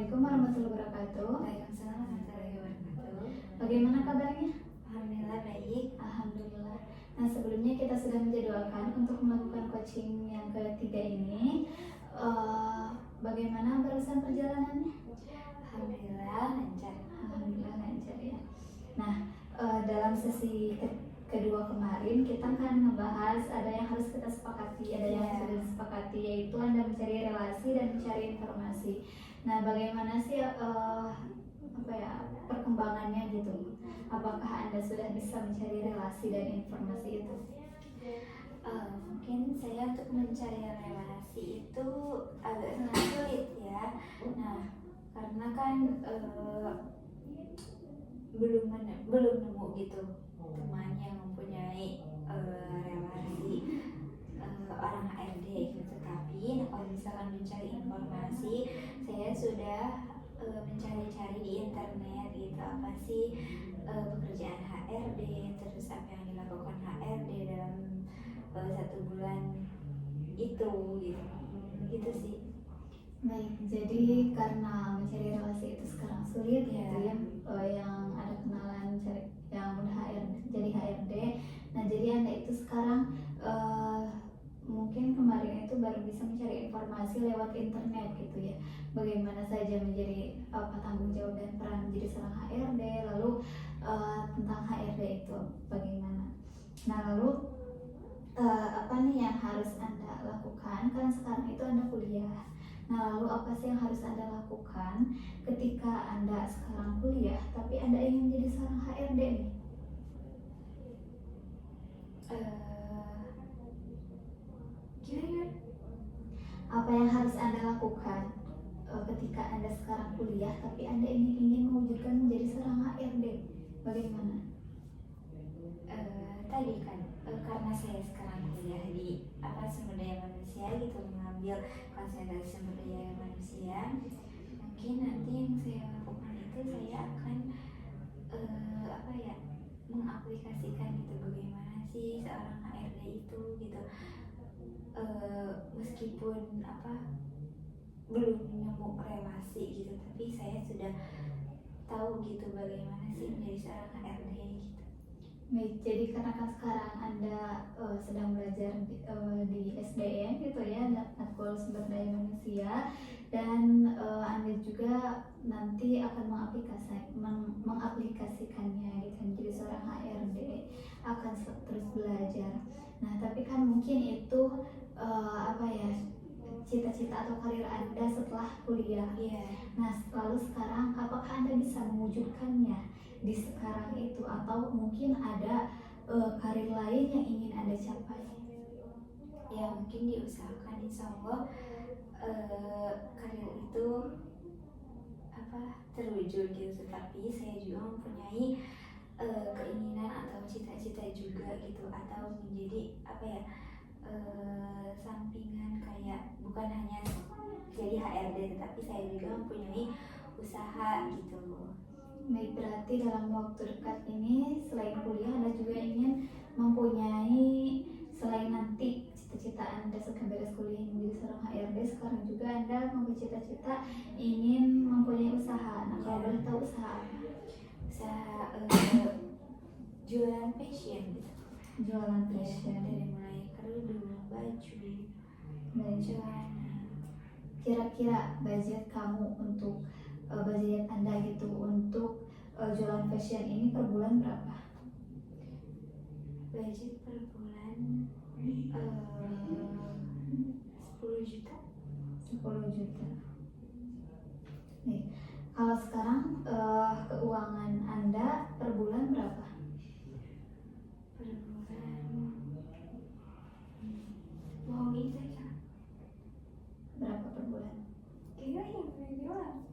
Assalamualaikum warahmatullahi wabarakatuh. Waalaikumsalam warahmatullahi wabarakatuh. Bagaimana kabarnya? Alhamdulillah baik. Alhamdulillah. Nah, sebelumnya kita sudah menjadwalkan untuk melakukan coaching yang ketiga ini. Bagaimana barusan perjalanannya? Alhamdulillah lancar. Alhamdulillah lancar ya. Nah, dalam sesi kedua kemarin kita kan ngebahas ada yang harus kita sepakati, ada yang sudah disepakati, yaitu Anda mencari relasi dan mencari informasi. Nah, bagaimana sih perkembangannya gitu? Apakah Anda sudah bisa mencari relasi dan informasi itu? Mungkin saya untuk mencari relasi itu agak sangat sulit ya. Nah, karena kan belum nemu gitu teman yang mempunyai relasi orang HRD gitu. Tapi kalau misalkan mencari informasi, saya sudah mencari-cari di internet gitu, apa sih pekerjaan HRD, terus apa yang dilakukan HRD dalam 1 bulan itu gitu sih. Baik, jadi karena mencari relasi itu sekarang sulit ya, gitu ya, yang ada kenalan yang udah jadi HRD. Nah, jadi Anda itu sekarang mungkin kemarin itu baru bisa mencari informasi lewat internet gitu ya. Bagaimana saja menjadi tanggung jawab dan peran menjadi seorang HRD, lalu tentang HRD itu bagaimana. Nah, lalu apa nih yang harus Anda lakukan? Kan sekarang itu Anda kuliah. Nah, lalu apa sih yang harus Anda lakukan ketika Anda sekarang kuliah tapi Anda ingin menjadi seorang HRD nih? Gimana? Apa yang harus Anda lakukan ketika Anda sekarang kuliah tapi Anda ingin mewujudkan menjadi seorang HRD? Bagaimana? Tadi kan karena saya sekarang kuliah di sumber daya manusia gitu, mengambil konsentrasi sumber daya manusia, mungkin nanti yang saya lakukan itu saya akan mengaplikasikan gitu, bagaimana sih seorang HRD itu gitu. Meskipun belum nemu relasi gitu, tapi saya sudah tahu gitu bagaimana sih menjadi seorang HRD gitu. Baik, jadi karena kan sekarang Anda sedang belajar di SDM gitu ya, Matkul Sumber Daya Manusia, dan Anda juga nanti akan mengaplikasikannya gitu, menjadi seorang HRD, akan terus belajar. Nah, tapi kan mungkin itu cita-cita atau karir Anda setelah kuliah. Nah, lalu sekarang apakah Anda bisa mewujudkannya di sekarang itu, atau mungkin ada karir lain yang ingin Anda capai? Ya, mungkin diusahakan, insya Allah karir itu terwujud gitu. Tapi saya juga mempunyai keinginan atau cita-cita juga gitu, atau menjadi sampingan, kayak bukan hanya jadi HRD, tetapi saya juga mempunyai usaha gitu. Baik, berarti dalam waktu dekat ini selain kuliah Anda juga ingin mempunyai, selain nanti cita-cita Anda setelah beres kuliah menjadi seorang HRD, sekarang juga Anda mempunyai cita-cita ingin mempunyai usaha. Nah, kalau boleh tahu usaha apa? Usaha jualan fashion gitu. Jualan fashion, dari mulai kerudung, baju, celana. Kira-kira budget kamu untuk budget Anda gitu untuk jualan fashion ini per bulan berapa? Budget per bulan 10 juta. 10 juta. Nih, kalau sekarang keuangan Anda per bulan berapa? Per bulan bohongin saja. Berapa per bulan? Kira yang berapa?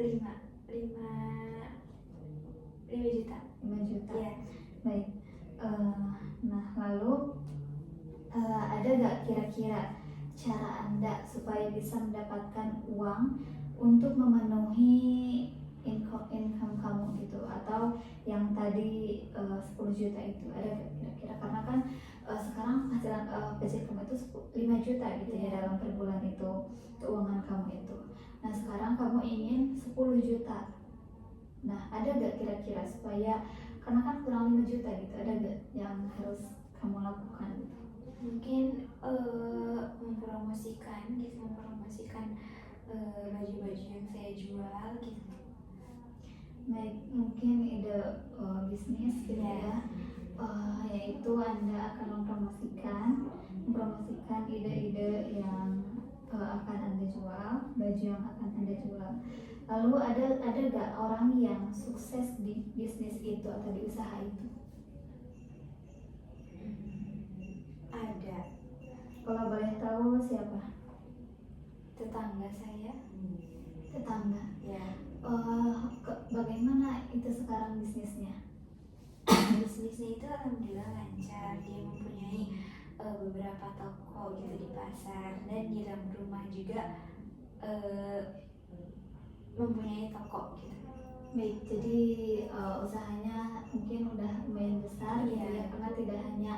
5 juta. 5 juta. Ya. Baik. Nah, lalu ada gak kira-kira cara Anda supaya bisa mendapatkan uang untuk memenuhi income kamu gitu, atau yang tadi 10 juta itu ada gak kira-kira? Karena kan sekarang penghasilan budget kamu itu 5 juta gitu ya dalam per bulan itu keuangan kamu itu. Nah sekarang kamu ingin 10 juta. Nah ada gak kira-kira supaya, karena kan kurang 5 juta gitu, ada gak yang harus kamu lakukan gitu? Mungkin mempromosikan baju-baju yang saya jual gitu. Baik, mungkin ide bisnis gitu ya. Yaitu Anda akan mempromosikan ide-ide yang akan Anda jual, baju yang akan Anda jual. Lalu ada gak orang yang sukses di bisnis itu atau di usaha itu? Ada. Kalau boleh tahu siapa? Tetangga saya. Tetangga. Ya. Bagaimana itu sekarang bisnisnya? Bisnisnya itu alhamdulillah lancar. Dia mempunyai beberapa toko gitu di pasar, dan di dalam rumah juga mempunyai toko gitu. Baik, jadi usahanya mungkin udah lumayan besar gitu ya, karena tidak hanya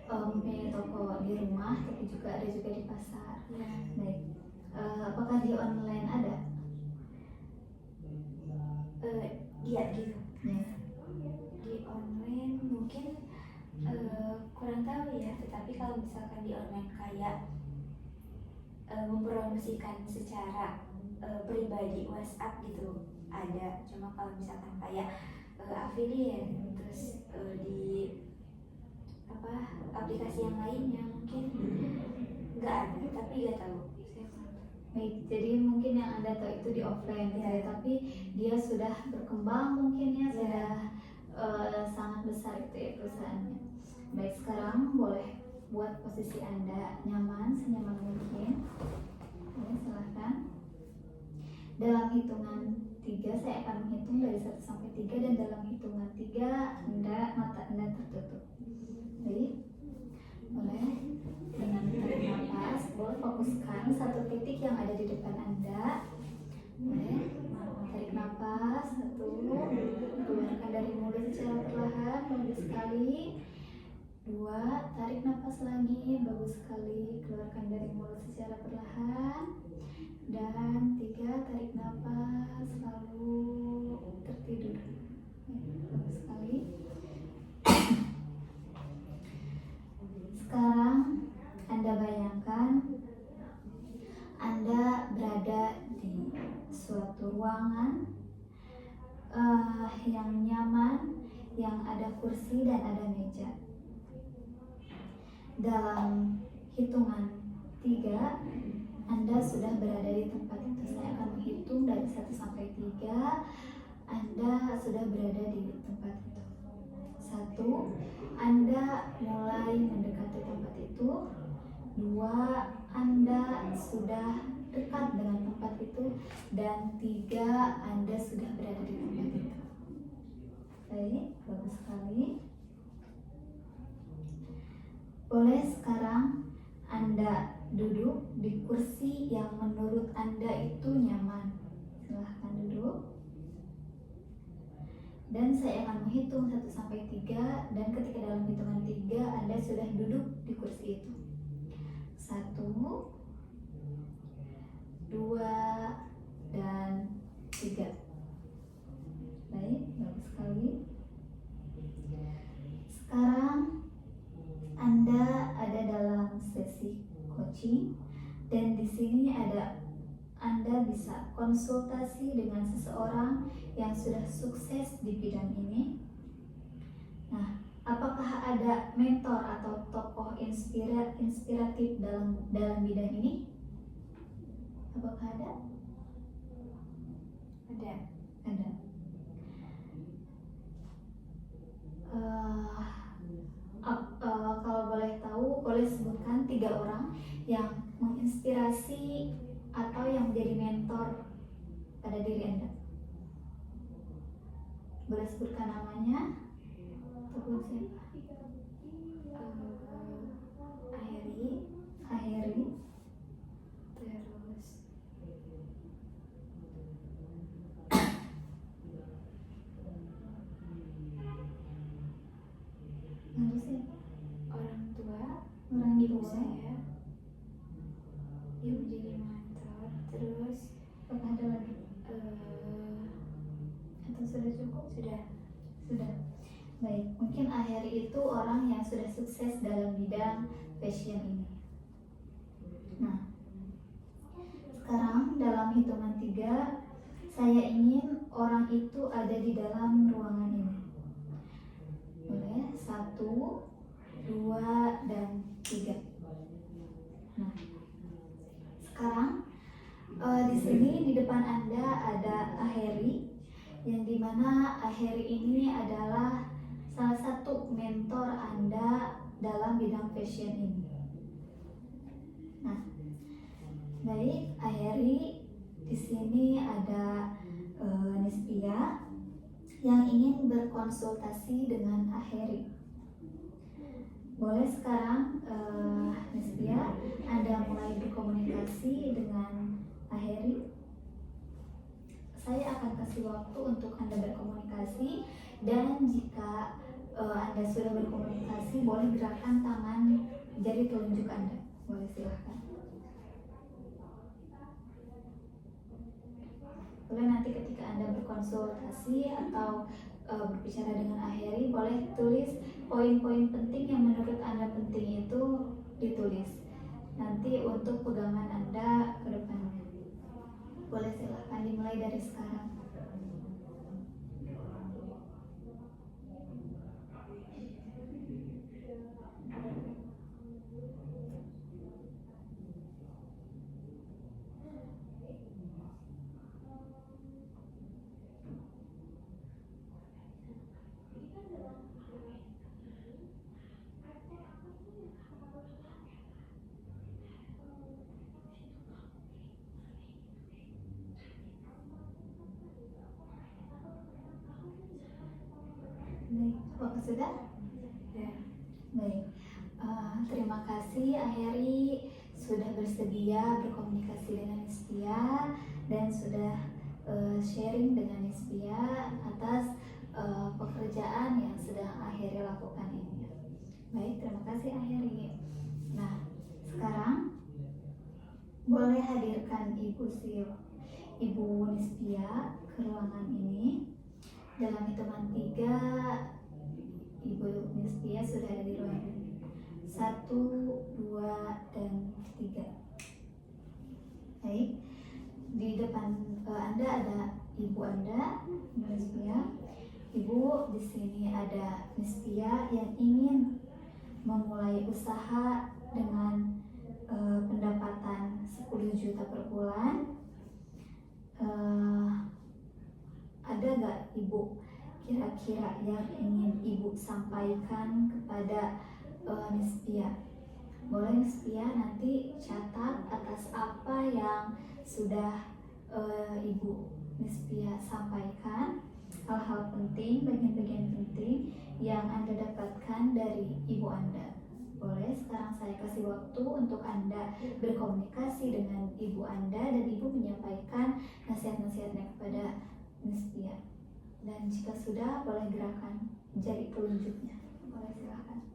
mempunyai toko di rumah, tapi juga ada juga di pasar. Baik, apakah di online ada? Iya gitu. Ya. Di online mungkin kurang tahu ya, tetapi kalau misalkan di online kayak mempromosikan secara pribadi WhatsApp gitu ada. Cuma kalau misalkan kayak affiliate terus di aplikasi yang lainnya mungkin nggak ada, tapi nggak tahu. Baik, jadi mungkin yang Anda tahu itu di offline gitu ya, tapi dia sudah berkembang mungkin ya, sudah sangat besar itu ya perusahaannya. Baik, sekarang boleh buat posisi Anda nyaman, senyaman mungkin. Boleh, silahkan. Dalam hitungan 3 saya akan menghitung dari 1 sampai 3, dan dalam hitungan 3 mata Anda tertutup. Baik, boleh dengan tarik nafas, boleh fokuskan satu titik yang ada di depan Anda. Boleh tarik nafas, 1, keluarkan dari mulut secara perlahan, bagus sekali. 2, tarik nafas lagi, bagus sekali, keluarkan dari mulut secara perlahan. Dan 3, tarik nafas, lalu tertidur. Bagus sekali. Sekarang Anda bayangkan Anda berada di suatu ruangan yang nyaman, yang ada kursi dan ada meja. Dalam hitungan 3 Anda sudah berada di tempat itu. Saya akan menghitung dari 1 sampai 3. Anda sudah berada di tempat itu. 1, Anda mulai mendekati tempat itu. 2, Anda sudah dekat dengan tempat itu. Dan 3, Anda sudah berada di tempat itu. Baik, bagus sekali. Boleh sekarang Anda duduk di kursi yang menurut Anda itu nyaman. Silahkan duduk. Dan saya akan menghitung 1 sampai 3, dan ketika dalam hitungan 3 Anda sudah duduk di kursi itu. 1, 2, dan 3. Baik, bagus sekali. Sekarang Anda ada dalam sesi coaching, dan di sini Anda bisa konsultasi dengan seseorang yang sudah sukses di bidang ini. Nah, apakah ada mentor atau tokoh inspiratif dalam bidang ini? Apakah ada? Ada. Ada. Kalau boleh tahu, boleh sebutkan 3 orang yang menginspirasi atau yang menjadi mentor pada diri Anda. Boleh sebutkan namanya? Ataupun siapa? Aheri. Terus Lalu siapa? orang tua Ibu jadi motor. Terus Apakah ada lagi? Atau sudah cukup? Sudah. Baik, mungkin Aheri itu orang yang sudah sukses dalam bidang fashion ini. Nah, sekarang dalam hitungan 3, saya ingin orang itu ada di dalam ruangan ini. Boleh? 1, 2, dan 3. Nah, sekarang di sini di depan Anda ada Aheri, yang dimana Aheri ini adalah salah satu mentor Anda dalam bidang fashion ini. Nah, baik Aheri, di sini ada Nisbia yang ingin berkonsultasi dengan Aheri. Boleh sekarang Nisbia, Anda mulai berkomunikasi dengan Aheri. Saya akan kasih waktu untuk Anda berkomunikasi, dan jika Anda sudah berkomunikasi, boleh gerakan tangan jari telunjuk Anda. Boleh, silahkan. Boleh nanti ketika Anda berkonsultasi atau berbicara dengan Aheri, boleh tulis poin-poin penting yang menurut Anda penting itu ditulis. Nanti untuk pegangan Anda ke depannya. Boleh, silahkan dimulai dari sekarang. Baik, apakah sudah? ya. Baik, terima kasih Aheri sudah bersedia berkomunikasi dengan Nisbia dan sudah sharing dengan Nisbia atas pekerjaan yang sedang Aheri lakukan ini. Baik, terima kasih Aheri. Nah, sekarang boleh hadirkan Ibu Nisbia ke ruangan ini. Dalam hitungan 3, Ibu Nisbia sudah ada di ruangan ini. 1, 2, dan 3. Baik, di depan Anda ada Ibu Anda, Ibu Nisbia. Ibu, di sini ada Nisbia yang ingin memulai usaha dengan pendapatan 10 juta per bulan. Ada gak Ibu kira-kira yang ingin Ibu sampaikan kepada Nisbia? Boleh Nisbia nanti catat atas apa yang sudah Ibu Nisbia sampaikan, hal-hal penting, bagian-bagian penting yang Anda dapatkan dari Ibu Anda. Boleh, sekarang saya kasih waktu untuk Anda berkomunikasi dengan Ibu Anda dan Ibu menyampaikan nasihat-nasihatnya kepada Nisbia. Dan jika sudah, boleh gerakan jari telunjuknya. Boleh, silakan.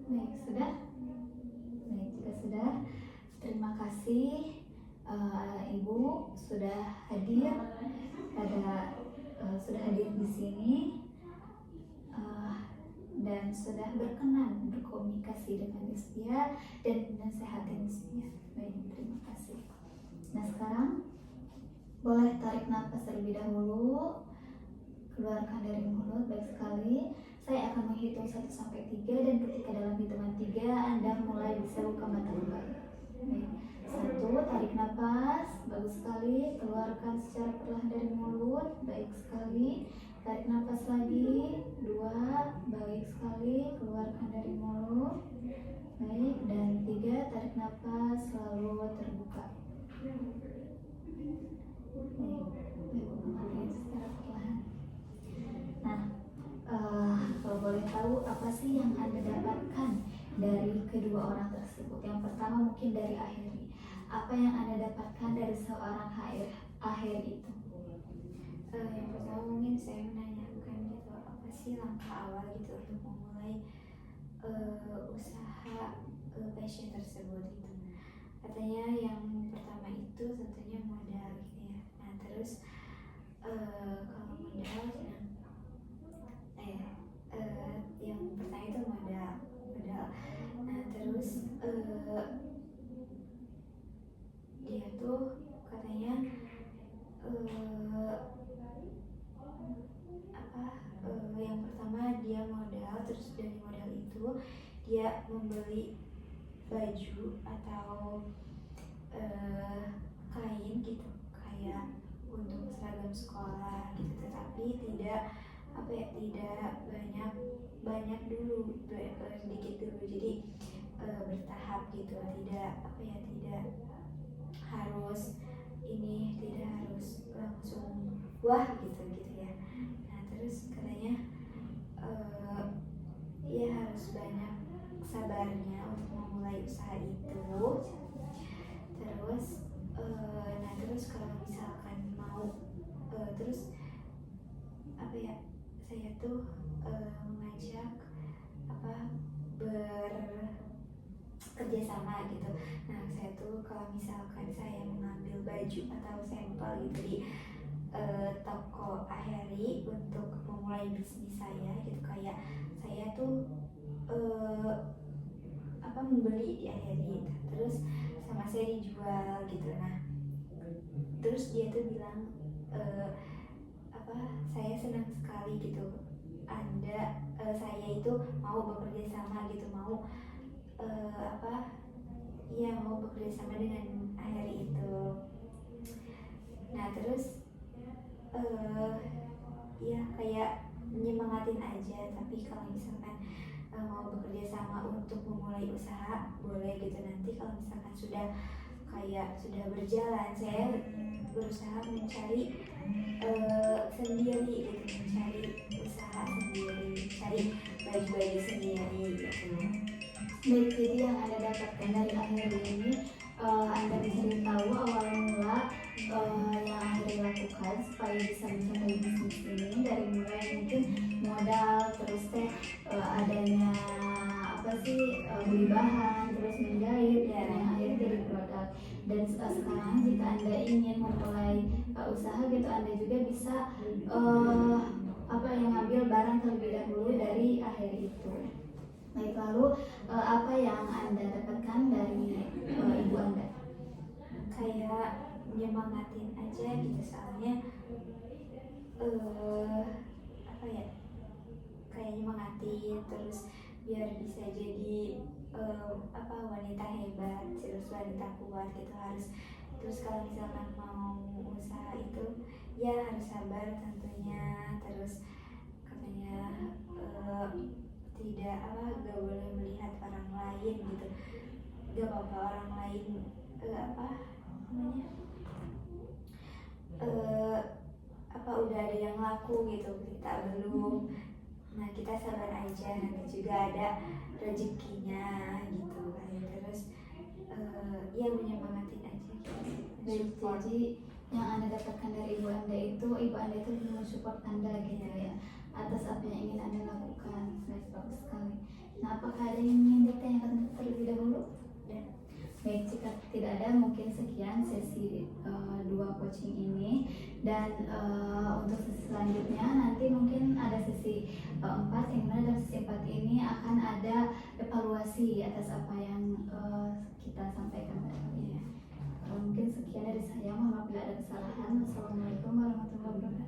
Baik, sudah? Baik, jika sudah, terima kasih Ibu sudah hadir sudah hadir di sini dan sudah berkenan berkomunikasi dengan Nisbia dan menasehati Nisbia. Baik, terima kasih. Nah, sekarang boleh tarik nafas terlebih dahulu, keluarkan dari mulut. Baik sekali. Saya akan menghitung 1 sampai 3, dan ketika dalam hitungan 3 Anda mulai bisa buka mata kembali. Baik. 1, tarik nafas, bagus sekali, keluarkan secara perlahan dari mulut, baik sekali. Tarik nafas lagi, 2, baik sekali, keluarkan dari mulut, baik. Dan 3, tarik nafas, lalu terbuka. Baik, baik, secara perlahan. Nah, kalau boleh tahu apa sih yang Anda dapatkan dari kedua orang tersebut? Yang pertama mungkin dari Aheri. apa yang Anda dapatkan dari seorang HR itu? Yang pertama mungkin saya menanyakan gitu, apa sih langkah awal gitu untuk memulai usaha passion tersebut gitu. Katanya yang pertama itu tentunya modal gitu ya. Nah terus kalau modal yang pertama itu modal. Nah terus dia tuh katanya yang pertama dia modal, terus dari modal itu dia membeli baju atau kain gitu kayak untuk seragam sekolah gitu, tetapi tidak tidak banyak dulu, sedikit dulu, jadi bertahap gitu, tidak tidak harus tidak harus langsung wah gitu ya. Nah terus katanya ya harus banyak sabarnya untuk memulai usaha itu. Terus nah terus kalau misalkan mau terus saya tuh mengajak bekerja sama gitu. Nah saya tuh kalau misalkan saya mengambil baju atau sampel gitu di toko Aheri untuk memulai bisnis saya gitu, kayak saya tuh membeli di Aheri terus sama saya dijual gitu. Nah terus dia tuh bilang saya senang sekali gitu saya itu mau bekerja sama gitu, mau mau bekerja sama dengan Aheri itu. Nah terus ya kayak menyemangatin aja, tapi kalau misalkan mau bekerja sama untuk memulai usaha boleh gitu. Nanti kalau misalkan sudah berjalan, saya berusaha mencari sendiri gitu, mencari usaha sendiri, cari baju-baju sendiri gitu. Baik, jadi yang Anda dapatkan dari Aheri ini, Anda bisa tahu awal mula yang Aheri lakukan supaya bisa mencapai bisnis ini, dari mulai mungkin modal, terus adanya beli bahan, terus menjahit, dan yang akhirnya jadi produk. Dan sekarang jika Anda ingin memulai usaha gitu, Anda juga bisa ngambil barang terlebih dahulu dari Aheri itu. Baik, lalu apa yang Anda dapatkan dari ibu Anda? Kayak nyemangatin aja gitu, soalnya kayak nyemangatin terus biar bisa jadi wanita hebat, terus wanita kuat gitu harus. Terus kalau misalkan mau usaha itu ya harus sabar tentunya. Terus katanya tidak gak boleh melihat orang lain gitu, gak apa-apa orang lain udah ada yang laku gitu, kita belum. Nah kita sabar aja, nanti juga ada rezekinya gitu kan. Terus ya menyemangatin aja gitu. Baik, jadi yang Anda dapatkan dari ibu Anda itu mensupport Anda gitu ya, atas apa yang ingin Anda lakukan. Bagus sekali. Nah, apakah ada yang ingin ditanyakan terlebih dahulu? Baik, jika tidak ada, mungkin sekian sesi 2 coaching ini. Dan untuk sesi selanjutnya nanti mungkin ada sesi 4, yang mana dalam sesi 4 ini akan ada evaluasi atas apa yang kita sampaikan pada kali ini. Mungkin sekian dari saya, mohon maaf bila ada kesalahan. Wassalamualaikum warahmatullahi wabarakatuh.